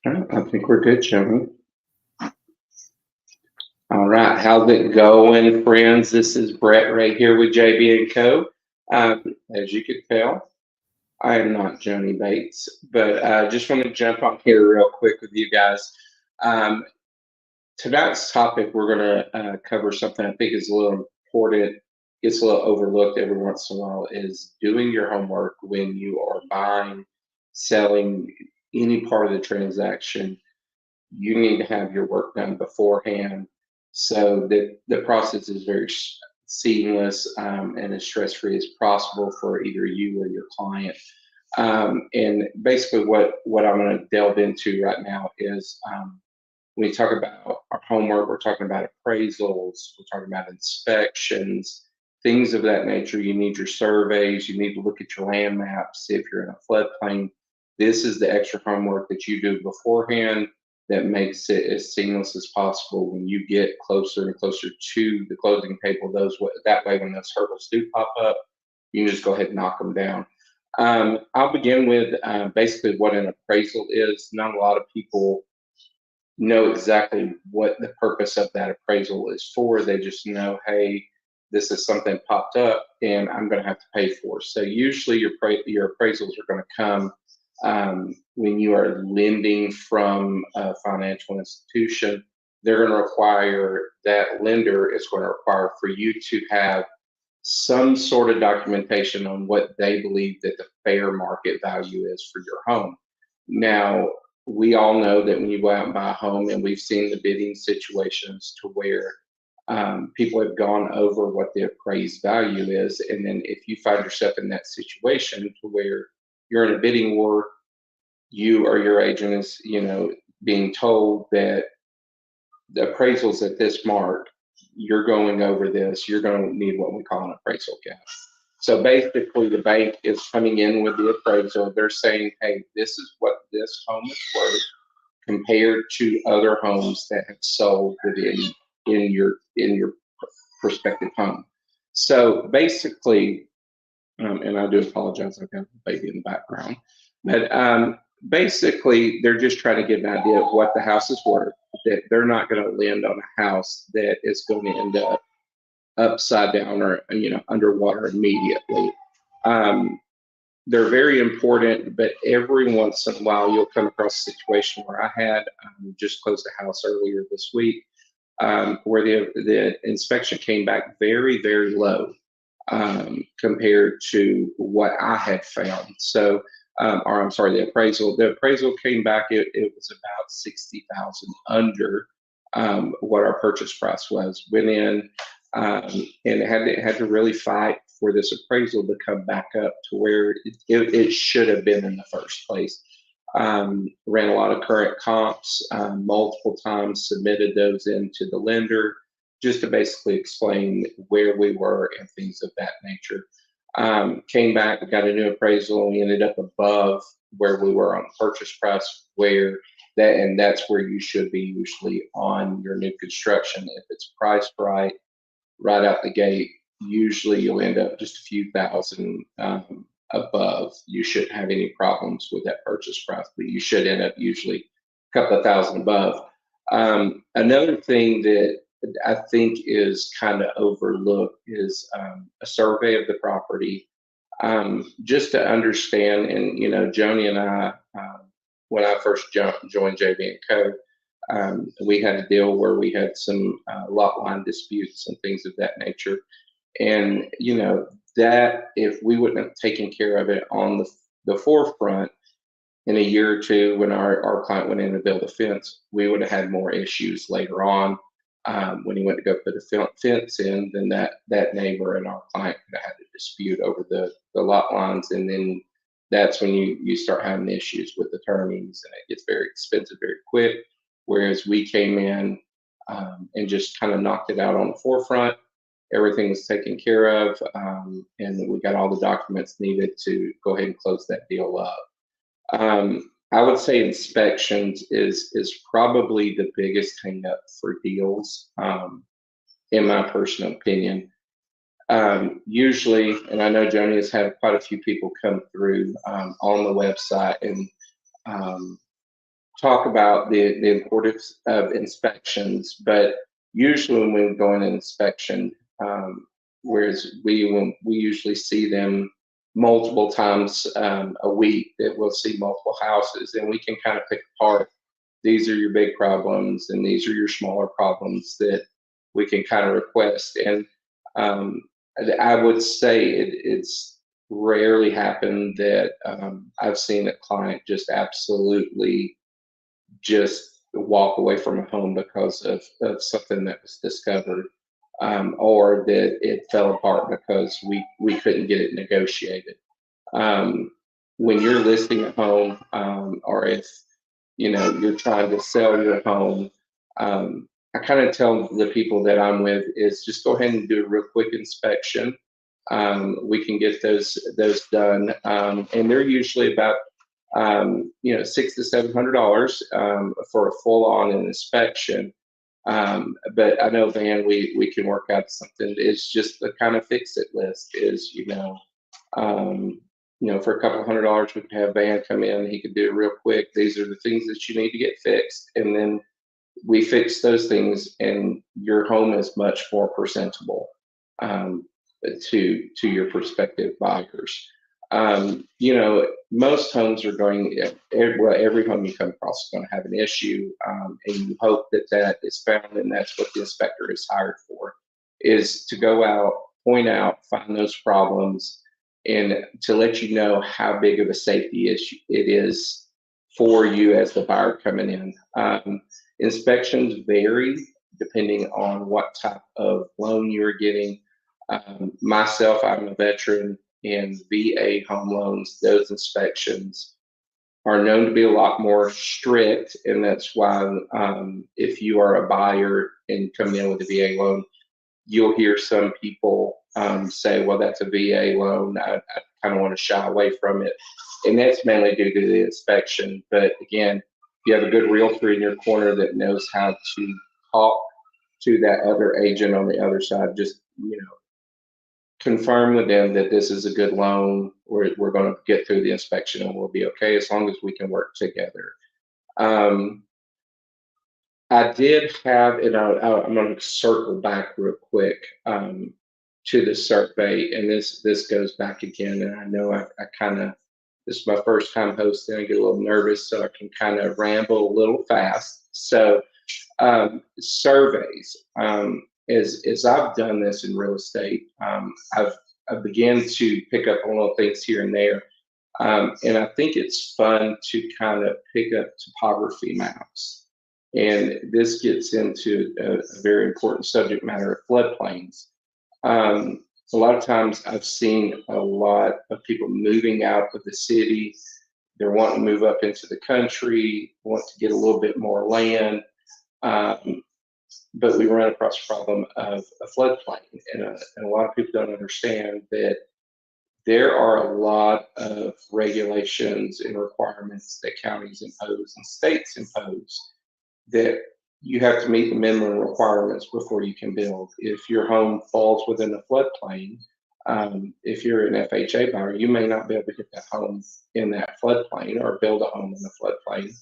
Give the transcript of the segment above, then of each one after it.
I think we're good, Jimmy. All right, how's it going, friends? This is Brett right here with JB and Co. As you can tell, I am not Joni Bates, but I just want to jump on here real quick with you guys. Um, Tonight's topic, we're going to cover something I think is a little important, gets a little overlooked every once in a while, is doing your homework when you are buying, selling any part of the transaction. You need to have your work done beforehand so that the process is very seamless and as stress-free as possible for either you or your client. And basically what I'm going to delve into right now is when we talk about our homework, we're talking about appraisals, we're talking about inspections, things of that nature. You need your surveys, you need to look at your land maps, see if you're in a floodplain. This is the extra homework that you do beforehand that makes it as seamless as possible when you get closer and closer to the closing table. That way, when those hurdles do pop up, you can just go ahead and knock them down. I'll begin with basically what an appraisal is. Not a lot of people know exactly what the purpose of that appraisal is for. They just know, hey, this is something popped up and I'm going to have to pay for. So usually your appraisals are going to come when you are lending from a financial institution. They're going to require, that lender is going to require for you to have some sort of documentation on what they believe that the fair market value is for your home. Now, we all know that when you go out and buy a home, and we've seen the bidding situations to where people have gone over what the appraised value is. And then if you find yourself in that situation to where you're in a bidding war, you or your agent is, being told that the appraisals at this mark, you're going over this, you're going to need what we call an appraisal gap. So basically, the bank is coming in with the appraisal. They're saying, hey, this is what this home is worth compared to other homes that have sold within in your prospective home. So basically, and I do apologize, I've got a baby in the background, but basically, they're just trying to get an idea of what the house is worth. That they're not going to lend on a house that is going to end up upside down or underwater immediately. Um, they're very important, but every once in a while you'll come across a situation where I had just closed a house earlier this week where the inspection came back very, very low compared to what I had found. So, or I'm sorry, the appraisal. The appraisal came back. It was about 60,000 under what our purchase price was. Went in and had to really fight for this appraisal to come back up to where it should have been in the first place. Ran a lot of current comps multiple times, submitted those into the lender just to basically explain where we were and things of that nature. Came back, we got a new appraisal, and we ended up above where we were on purchase price, and that's where you should be usually on your new construction. If it's priced right out the gate, usually you'll end up just a few thousand above. You shouldn't have any problems with that purchase price, but you should end up usually a couple of thousand above. Another thing that I think is kind of overlooked is a survey of the property, just to understand. And Joni and I, when I first joined JB and Co, we had a deal where we had some lot line disputes and things of that nature. And that if we wouldn't have taken care of it on the forefront, in a year or two, when our client went in to build a fence, we would have had more issues later on. When he went to go put a fence in, then that neighbor and our client could have had a dispute over the lot lines, and then that's when you start having issues with attorneys, and it gets very expensive very quick. Whereas we came in and just kind of knocked it out on the forefront. Everything was taken care of, and we got all the documents needed to go ahead and close that deal up. I would say inspections is probably the biggest hang up for deals, in my personal opinion. Usually, and I know Joni has had quite a few people come through on the website, and talk about the importance of inspections, but usually when we go in an inspection, whereas when we usually see them multiple times a week, that we'll see multiple houses, and we can kind of pick apart, these are your big problems and these are your smaller problems that we can kind of request. And um, I would say it's rarely happened that I've seen a client just absolutely just walk away from a home because of something that was discovered, or that it fell apart because we couldn't get it negotiated. Um, when you're listing a home, or if you're trying to sell your home, I kind of tell the people that I'm with is just go ahead and do a real quick inspection. We can get those done, and they're usually about $600 to $700 for a full-on inspection. But I know, Van, we can work out something. It's just the kind of fix-it list is, um, for a couple $100, we could have Van come in. He could do it real quick. These are the things that you need to get fixed, and then we fix those things, and your home is much more presentable um, to your prospective buyers. Most homes are going. Every home you come across is going to have an issue, and you hope that that is found, and that's what the inspector is hired for, is to go out, point out, find those problems, and to let you know how big of a safety issue it is for you as the buyer coming in. Inspections vary depending on what type of loan you're getting. Myself, I'm a veteran in VA home loans. Those inspections are known to be a lot more strict, and that's why if you are a buyer and coming in with a VA loan, you'll hear some people say, well, that's a VA loan. I kind of want to shy away from it. And that's mainly due to the inspection. But again, you have a good realtor in your corner that knows how to talk to that other agent on the other side. Just, confirm with them that this is a good loan. We're going to get through the inspection and we'll be okay as long as we can work together. I did have, and I'm going to circle back real quick to the survey, and this goes back again. And I know I kind of, this is my first time hosting. I get a little nervous, so I can kind of ramble a little fast. So surveys, as I've done this in real estate, I've began to pick up on little things here and there. And I think it's fun to kind of pick up topography maps. And this gets into a very important subject matter of floodplains. A lot of times I've seen a lot of people moving out of the city. They're wanting to move up into the country, want to get a little bit more land. But we run across the problem of a floodplain. And a lot of people don't understand that there are a lot of regulations and requirements that counties impose and states impose that you have to meet the minimum requirements before you can build. If your home falls within a floodplain, if you're an FHA buyer, you may not be able to get that home in that floodplain or build a home in the floodplain.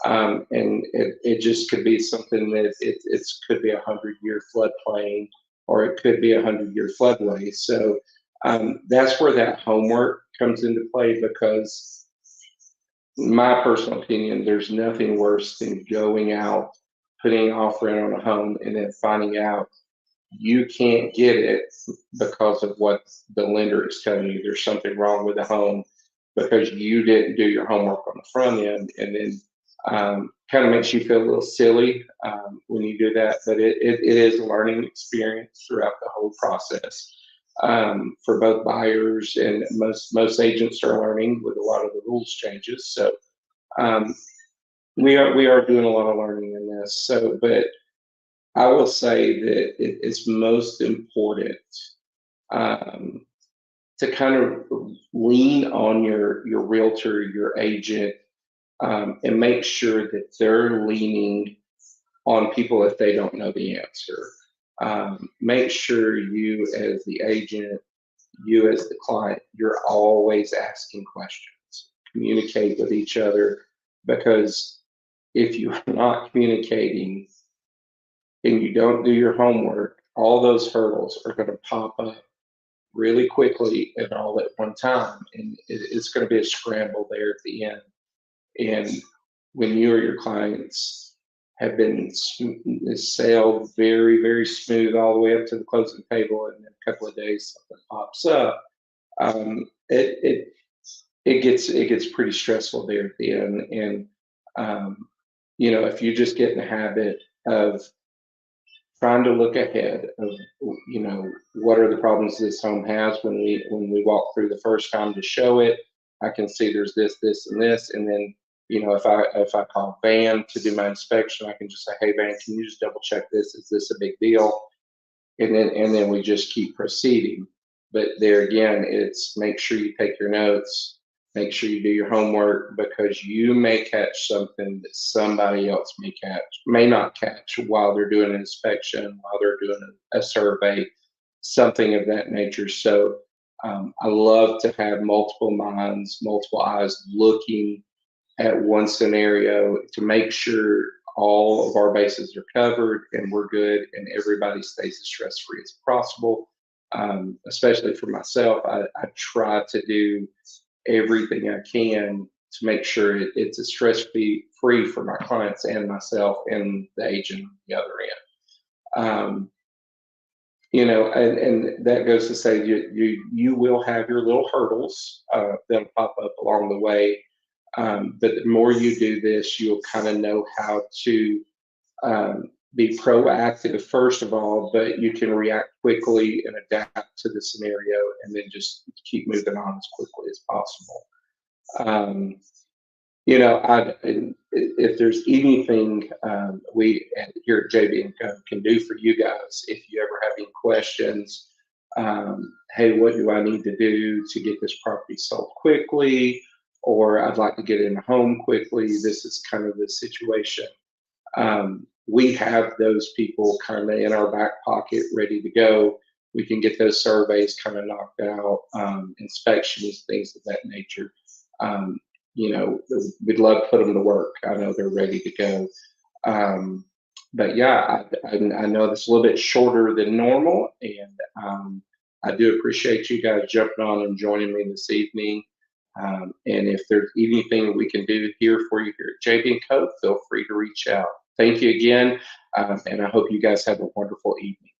And it just could be something that it could be 100-year floodplain, or it could be 100-year floodway. So that's where that homework comes into play, because my personal opinion, there's nothing worse than going out, putting an offer in on a home, and then finding out you can't get it because of what the lender is telling you. There's something wrong with the home because you didn't do your homework on the front end, and then kind of makes you feel a little silly when you do that. But it is a learning experience throughout the whole process. For both buyers, and most agents are learning with a lot of the rules changes. So we are doing a lot of learning in this. So, but I will say that it's most important to kind of lean on your realtor, your agent, and make sure that they're leaning on people if they don't know the answer. Make sure you as the agent, you as the client, you're always asking questions. Communicate with each other, because if you're not communicating and you don't do your homework, all those hurdles are going to pop up really quickly and all at one time. And it's going to be a scramble there at the end. And when you or your clients have been sailed very, very smooth all the way up to the closing table, and in a couple of days something pops up, it gets pretty stressful there at the end. And if you just get in the habit of trying to look ahead of what are the problems this home has when we walk through the first time to show it. I can see there's this and this, and then if I call Van to do my inspection, I can just say, hey Van, can you just double check this, is this a big deal? And then we just keep proceeding. But there again, it's make sure you take your notes, make sure you do your homework, because you may catch something that somebody else may not catch while they're doing an inspection, while they're doing a survey, something of that nature. So I love to have multiple minds, multiple eyes looking at one scenario to make sure all of our bases are covered and we're good and everybody stays as stress-free as possible. Especially for myself, I try to do everything I can to make sure it's a stress-free for my clients and myself and the agent on the other end. And that goes to say you will have your little hurdles that'll pop up along the way. But the more you do this, you'll kind of know how to be proactive, first of all, but you can react quickly and adapt to the scenario and then just keep moving on as quickly as possible. If there's anything we here at JB & Co can do for you guys, if you ever have any questions, hey, what do I need to do to get this property sold quickly? Or I'd like to get in a home quickly. This is kind of the situation. We have those people kind of in our back pocket ready to go. We can get those surveys kind of knocked out, inspections, things of that nature. We'd love to put them to work. I know they're ready to go. But yeah, I know this is a little bit shorter than normal, and I do appreciate you guys jumping on and joining me this evening. And if there's anything we can do here for you here at JB & Co, feel free to reach out. Thank you again, and I hope you guys have a wonderful evening.